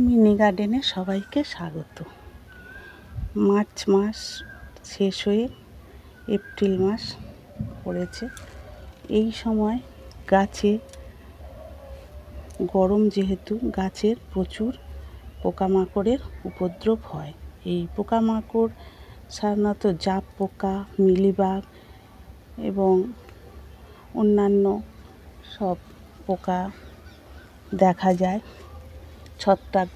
Mini গার্ডেনে সবাইকে স্বাগত। মার্চ মাস শেষ হয়ে এপ্রিল মাস পড়েছে। এই সময় গাছে গরম, যেহেতু গাছের প্রচুর পোকামাকড়ের উপদ্রব হয়। এই পোকামাকড় সাধারণত জাপ পোকা, মিলিবাগ এবং অন্যান্য সব পোকা দেখা যায়, ছত্রাক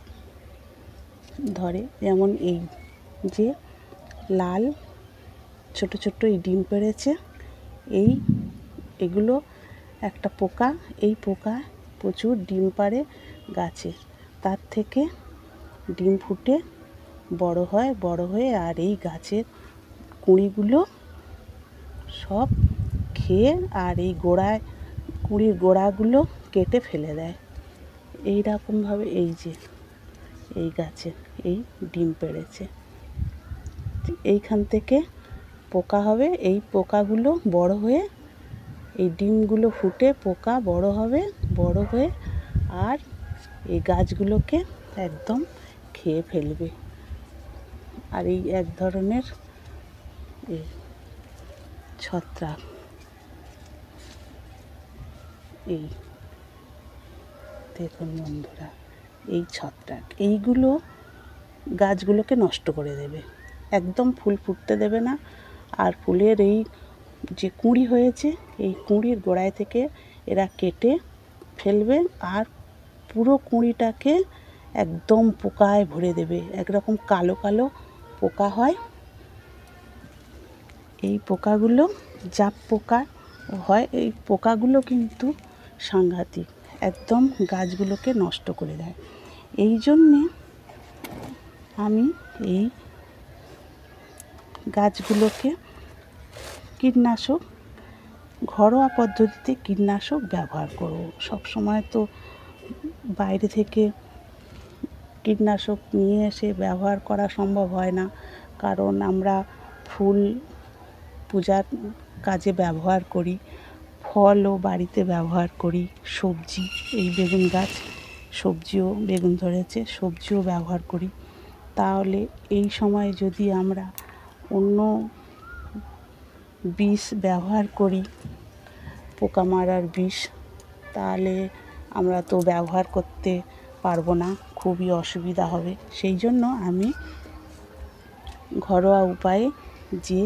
ধরে। যেমন এই যে লাল ছোট ছোট এই ডিম পেড়েছে, এগুলো একটা পোকা। এই পোকা প্রচুর ডিম পাড়ে গাছে, তার থেকে ডিম ফুটে বড় হয়ে আর এই গাছের কুঁড়িগুলো সব খেয়ে আর এই কুঁড়ির গোড়াগুলো কেটে ফেলে দেয়। এই রকমভাবে এই যে এই গাছে এই ডিম পেড়েছে, এইখান থেকে পোকা হবে। এই পোকাগুলো বড় হয়ে এই ডিমগুলো ফুটে পোকা বড় হয়ে আর এই গাছগুলোকে একদম খেয়ে ফেলবে। আর এই এক ধরনের এই ছত্রাক, এই দেখুন বন্ধুরা, এই ছত্রাক এইগুলো গাছগুলোকে নষ্ট করে দেবে, একদম ফুল ফুটতে দেবে না। আর ফুলের এই যে কুঁড়ি হয়েছে, এই কুঁড়ির গোড়ায় থেকে এরা কেটে ফেলবে আর পুরো কুঁড়িটাকে একদম পোকায় ভরে দেবে। একরকম কালো কালো পোকা হয়। এই পোকাগুলো জাপ পোকা হয়। এই পোকাগুলো কিন্তু সাংঘাতিক, একদম গাছগুলোকে নষ্ট করে দেয়। এই জন্যে আমি এই গাছগুলোকে কীটনাশক, ঘরোয়া পদ্ধতিতে কীটনাশক ব্যবহার করব। সবসময় তো বাইরে থেকে কীটনাশক নিয়ে এসে ব্যবহার করা সম্ভব হয় না, কারণ আমরা ফুল পূজার কাজে ব্যবহার করি, ফলও বাড়িতে ব্যবহার করি, সবজি, এই বেগুন গাছ সবজিও, বেগুন ধরেছে, সবজিও ব্যবহার করি। তাহলে এই সময় যদি আমরা অন্য বিষ ব্যবহার করি, পোকা মারার বিষ, তাহলে আমরা তো ব্যবহার করতে পারবো না, খুবই অসুবিধা হবে। সেই জন্য আমি ঘরোয়া উপায়ে যে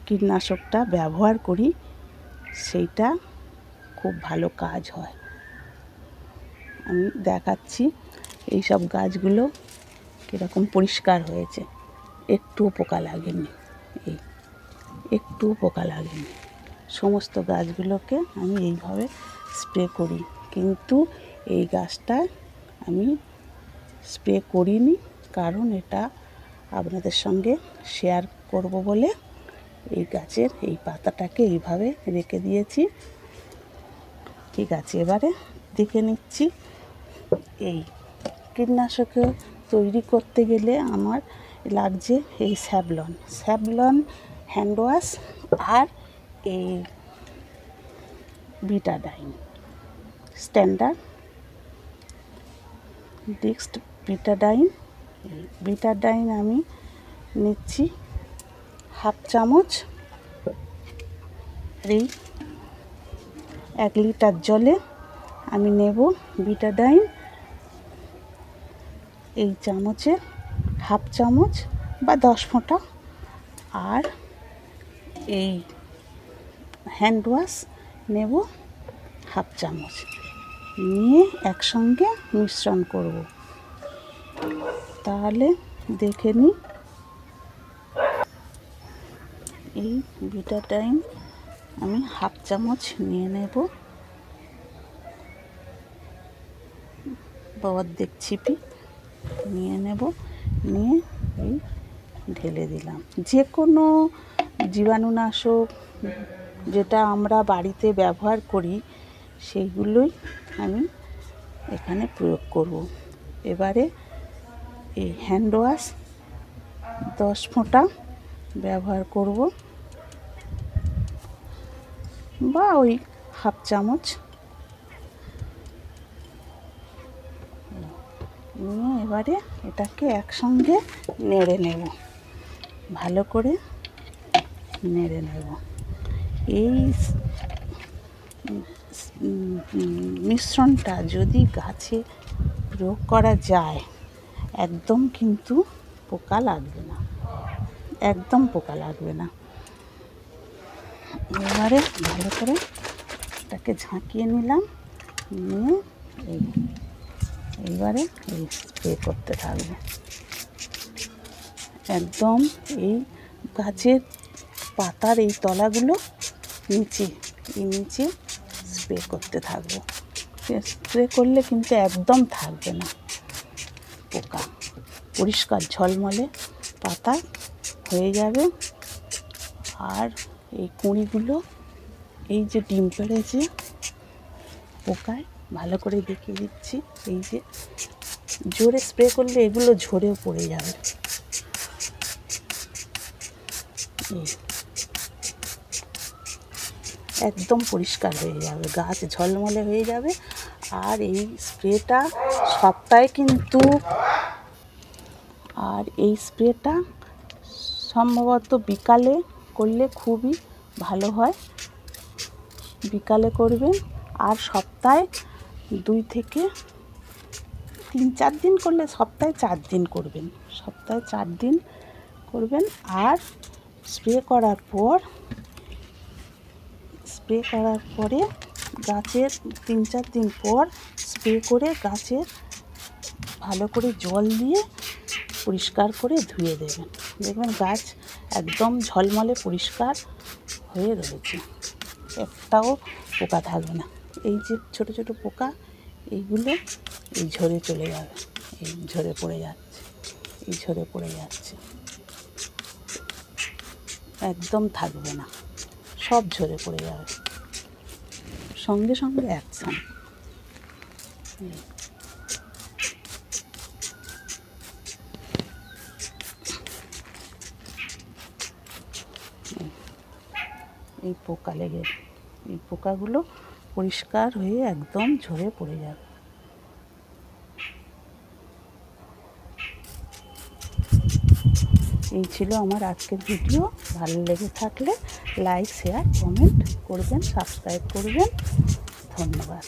কীটনাশকটা ব্যবহার করি সেইটা খুব ভালো কাজ হয়। আমি দেখাচ্ছি এই সব গাছগুলো কীরকম পরিষ্কার হয়েছে, একটুও পোকা লাগেনি, একটুও পোকা লাগেনি। সমস্ত গাছগুলোকে আমি এইভাবে স্প্রে করি, কিন্তু এই গাছটায় আমি স্প্রে করিনি, কারণ এটা আপনাদের সঙ্গে শেয়ার করব বলে এই গাছের এই পাতাটাকে এইভাবে রেখে দিয়েছি। ঠিক আছে, এবারে দেখে নিচ্ছি। এই কীটনাশক তৈরি করতে গেলে আমার লাগছে এই স্যাভলন হ্যান্ড ওয়াশ আর এই বিটাডাইন, স্ট্যান্ডার্ড ডিক্সড বিটাডাইন আমি নিচ্ছি হাফ চামচ। এই 1 লিটার জলে আমি নেব বিটাডাইন, এই চামচে হাফ চামচ বা 10 ফোঁটা, আর এই হ্যান্ড ওয়াশ নেব হাফ চামচ, নিয়ে একসঙ্গে মিশ্রণ করব। তাহলে দেখে নিই। এই বিটাডাইন আমি হাফ চামচ নিয়ে নেব বা অর্ধেক ছিপি নিয়ে নেব, নিয়ে এই ঢেলে দিলাম। যে কোনো জীবাণুনাশক যেটা আমরা বাড়িতে ব্যবহার করি সেইগুলোই আমি এখানে প্রয়োগ করব। এবারে এই হ্যান্ড ওয়াশ 10 ফোঁটা ব্যবহার করব, বা ওই হাফ চামচ। নিয়ে এবারে এটাকে একসঙ্গে নেড়ে নেব, ভালো করে নেড়ে নেব। এই মিশ্রণটা যদি গাছে প্রয়োগ করা যায় একদম কিন্তু পোকা লাগবে না, একদম পোকা লাগবে না। এবারে ভালো করে এটাকে ঝাঁকিয়ে নিলাম, নিয়ে এইবারে এই স্প্রে করতে থাকবো। একদম এই গাছের পাতার এই তলাগুলো নিচে স্প্রে করতে থাকবো। স্প্রে করলে কিন্তু একদম থাকবে না পোকা, পরিষ্কার ঝলমলে পাতা হয়ে যাবে। আর এই কুঁড়িগুলো এই যে ডিম পেড়েছে পোকায়, ভালো করে দেখিয়ে দিচ্ছি, এই যে জোরে স্প্রে করলে এগুলো ঝরেও পড়ে যাবে। একদম পরিষ্কার হয়ে যাবে, গাছ ঝলমলে হয়ে যাবে। আর এই স্প্রেটা সপ্তাহে কিন্তু, আর এই স্প্রেটা সম্ভবত বিকালে করলে খুবই ভালো হয়, বিকালে করবেন। আর সপ্তাহে 2 থেকে 3-4 দিন করলে, সপ্তাহে 4 দিন করবেন, সপ্তাহে 4 দিন করবেন। আর স্প্রে করার পরে গাছের 3-4 দিন পর স্প্রে করে গাছের ভালো করে জল দিয়ে পরিষ্কার করে ধুয়ে দেবেন। দেখবেন গাছ একদম ঝলমলে পরিষ্কার হয়ে রয়েছে, একটাও পোকা থাকবে না। এই যে ছোট ছোট পোকা এইগুলো এই ঝরে চলে যাবে, এই ঝরে পড়ে যাচ্ছে, এই ঝরে পড়ে যাচ্ছে, একদম থাকবে না, সব ঝরে পড়ে যাবে সঙ্গে সঙ্গে অ্যাকশন। এই পোকা লেগে, এই পোকাগুলো পরিষ্কার হয়ে একদম ঝরে পড়ে যাবে। এই ছিল আমার আজকের ভিডিও। ভালো লেগে থাকলে লাইক, শেয়ার, কমেন্ট করবেন, সাবস্ক্রাইব করবেন। ধন্যবাদ।